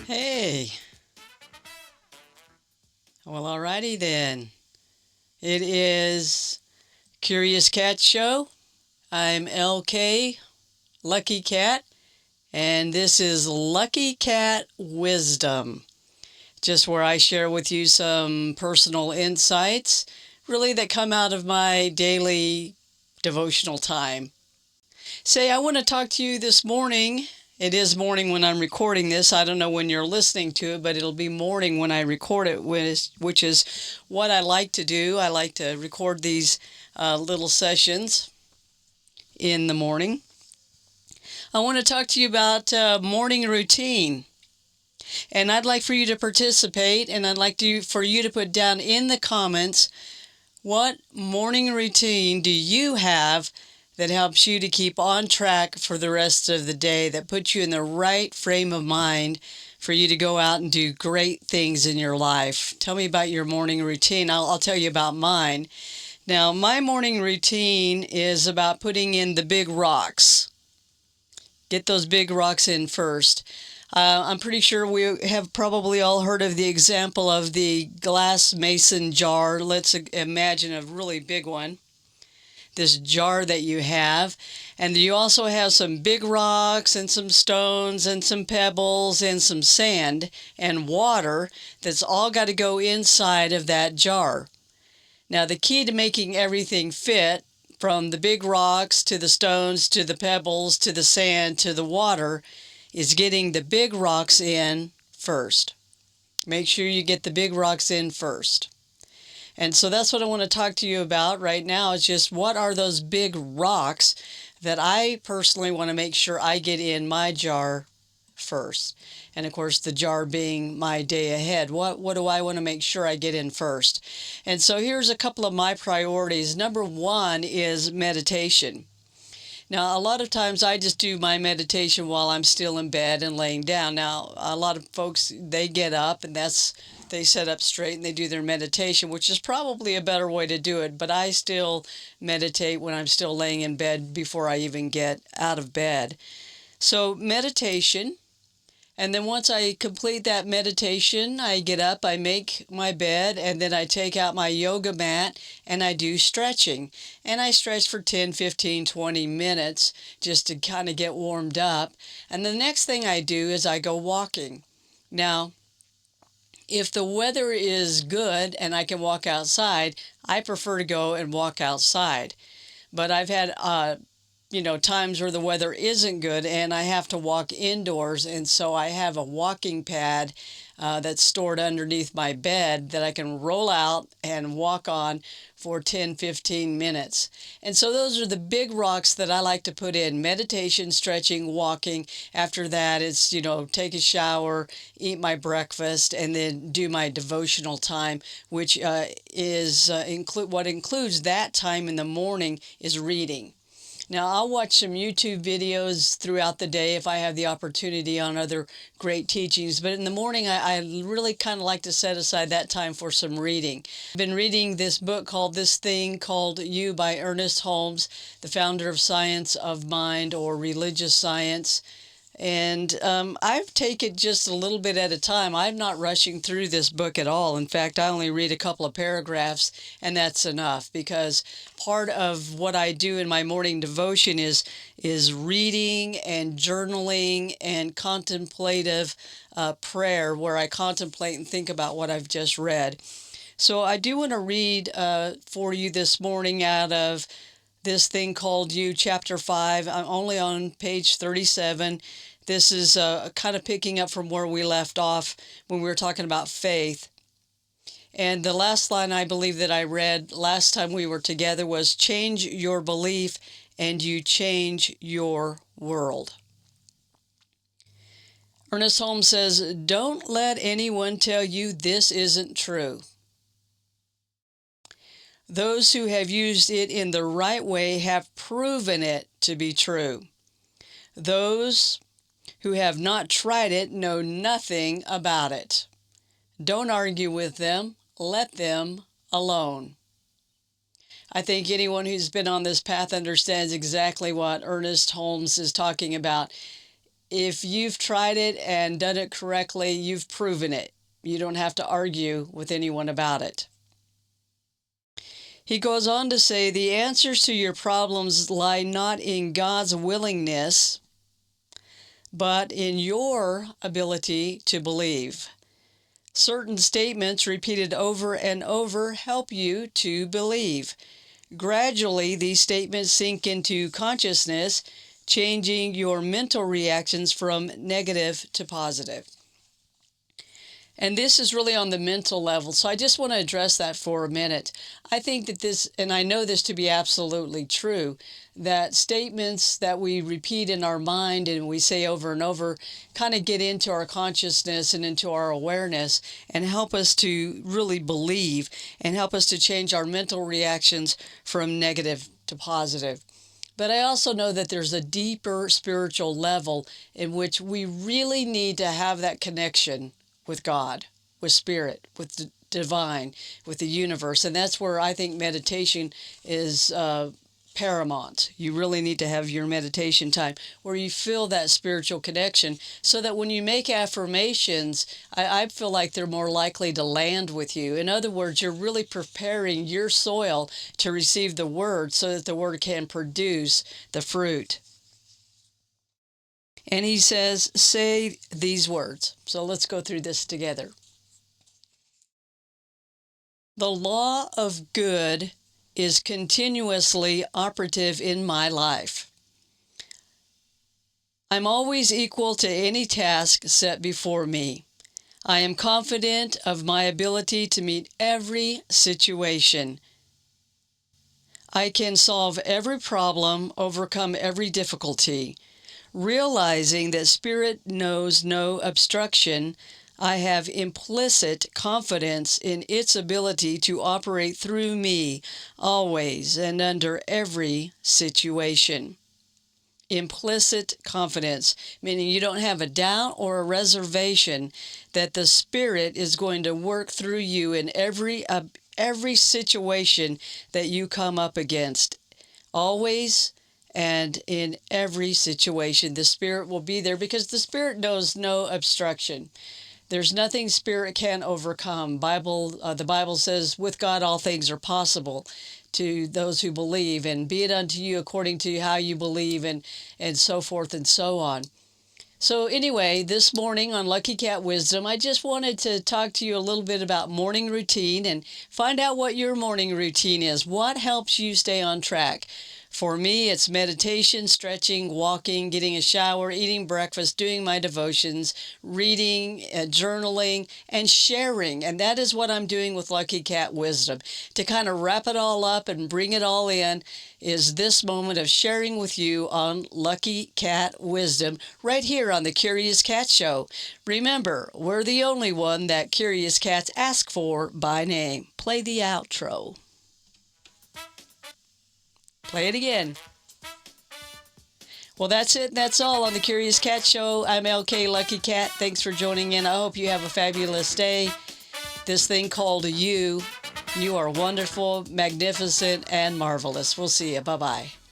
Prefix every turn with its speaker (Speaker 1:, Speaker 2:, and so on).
Speaker 1: Hey, well, alrighty then. It is Curious Cat Show. I'm LK, Lucky Cat, and this is Lucky Cat Wisdom, just where I share with you some personal insights, really that come out of my daily devotional time. Say, I want to talk to you this morning. It is morning when I'm recording this. I don't know when you're listening to it, but it'll be morning when I record it, which is what I like to do. I like to record these little sessions in the morning. I want to talk to you about morning routine. And I'd like for you to participate, and I'd like for you to put down in the comments what morning routine do you have that helps you to keep on track for the rest of the day, that puts you in the right frame of mind for you to go out and do great things in your life. Tell me about your morning routine. I'll tell you about mine. Now, my morning routine is about putting in the big rocks. Get those big rocks in first. I'm pretty sure we have probably all heard of the example of the glass mason jar. Let's imagine a really big one. This jar that you have, and you also have some big rocks and some stones and some pebbles and some sand and water that's all got to go inside of that jar. Now, the key to making everything fit, from the big rocks to the stones to the pebbles to the sand to the water, is getting the big rocks in first. Make sure you get the big rocks in first. And so that's what I want to talk to you about right now, is just what are those big rocks that I personally want to make sure I get in my jar first. And of course, the jar being my day ahead. What do I want to make sure I get in first? And so here's a couple of my priorities. Number one is meditation. Now, a lot of times I just do my meditation while I'm still in bed and laying down. Now, a lot of folks, they get up and they sit up straight and they do their meditation, which is probably a better way to do it. But I still meditate when I'm still laying in bed before I even get out of bed. So meditation. And then once I complete that meditation, I get up, I make my bed, and then I take out my yoga mat and I do stretching. And I stretch for 10, 15, 20 minutes just to kind of get warmed up. And the next thing I do is I go walking. Now, if the weather is good and I can walk outside, I prefer to go and walk outside. But I've had times where the weather isn't good and I have to walk indoors, and so I have a walking pad that's stored underneath my bed that I can roll out and walk on for 10, 15 minutes. And so those are the big rocks that I like to put in: meditation, stretching, walking. After that, it's, take a shower, eat my breakfast, and then do my devotional time, which what includes that time in the morning is reading. Now, I'll watch some YouTube videos throughout the day if I have the opportunity on other great teachings, but in the morning I really kind of like to set aside that time for some reading. I've been reading this book called This Thing Called You by Ernest Holmes, the founder of Science of Mind, or religious science. And I've taken just a little bit at a time. I'm not rushing through this book at all. In fact, I only read a couple of paragraphs, and that's enough, because part of what I do in my morning devotion is reading and journaling and contemplative prayer, where I contemplate and think about what I've just read. So I do want to read for you this morning out of This Thing Called You, Chapter 5. I'm only on page 37. This is kind of picking up from where we left off when we were talking about faith. And the last line I believe that I read last time we were together was, "Change your belief and you change your world." Ernest Holmes says, "Don't let anyone tell you this isn't true. Those who have used it in the right way have proven it to be true. Those who have not tried it know nothing about it. Don't argue with them. Let them alone." I think anyone who's been on this path understands exactly what Ernest Holmes is talking about. if you've tried it and done it correctly, you've proven it. You don't have to argue with anyone about it. He goes on to say, the answers to your problems lie not in God's willingness, but in your ability to believe. Certain statements repeated over and over help you to believe. Gradually, these statements sink into consciousness, changing your mental reactions from negative to positive. And this is really on the mental level. So I just want to address that for a minute. I think that this, and I know this to be absolutely true, that statements that we repeat in our mind and we say over and over kind of get into our consciousness and into our awareness and help us to really believe and help us to change our mental reactions from negative to positive. But I also know that there's a deeper spiritual level in which we really need to have that connection with God, with Spirit, with the divine, with the universe. And that's where I think meditation is paramount. You really need to have your meditation time where you feel that spiritual connection so that when you make affirmations, I feel like they're more likely to land with you. In other words, you're really preparing your soil to receive the word so that the word can produce the fruit. And he says, say these words. So let's go through this together. The law of good is continuously operative in my life. I'm always equal to any task set before me. I am confident of my ability to meet every situation. I can solve every problem, overcome every difficulty. Realizing that Spirit knows no obstruction, I have implicit confidence in its ability to operate through me always and under every situation. Implicit confidence, meaning you don't have a doubt or a reservation that the Spirit is going to work through you in every situation that you come up against. Always and in every situation, the Spirit will be there because the Spirit knows no obstruction. There's nothing Spirit can't overcome. The Bible says, with God all things are possible to those who believe, and be it unto you according to how you believe, and so forth and so on. So anyway, this morning on Lucky Cat Wisdom, I just wanted to talk to you a little bit about morning routine and find out what your morning routine is. What helps you stay on track? For me, it's meditation, stretching, walking, getting a shower, eating breakfast, doing my devotions, reading, journaling, and sharing. And that is what I'm doing with Lucky Cat Wisdom. To kind of wrap it all up and bring it all in is this moment of sharing with you on Lucky Cat Wisdom right here on the Curious Cat Show. Remember, we're the only one that curious cats ask for by name. Play the outro. Play it again. Well, that's it. That's all on the Curious Cat Show. I'm LK Lucky Cat. Thanks for joining in. I hope you have a fabulous day. This thing called you. You are wonderful, magnificent, and marvelous. We'll see you. Bye-bye.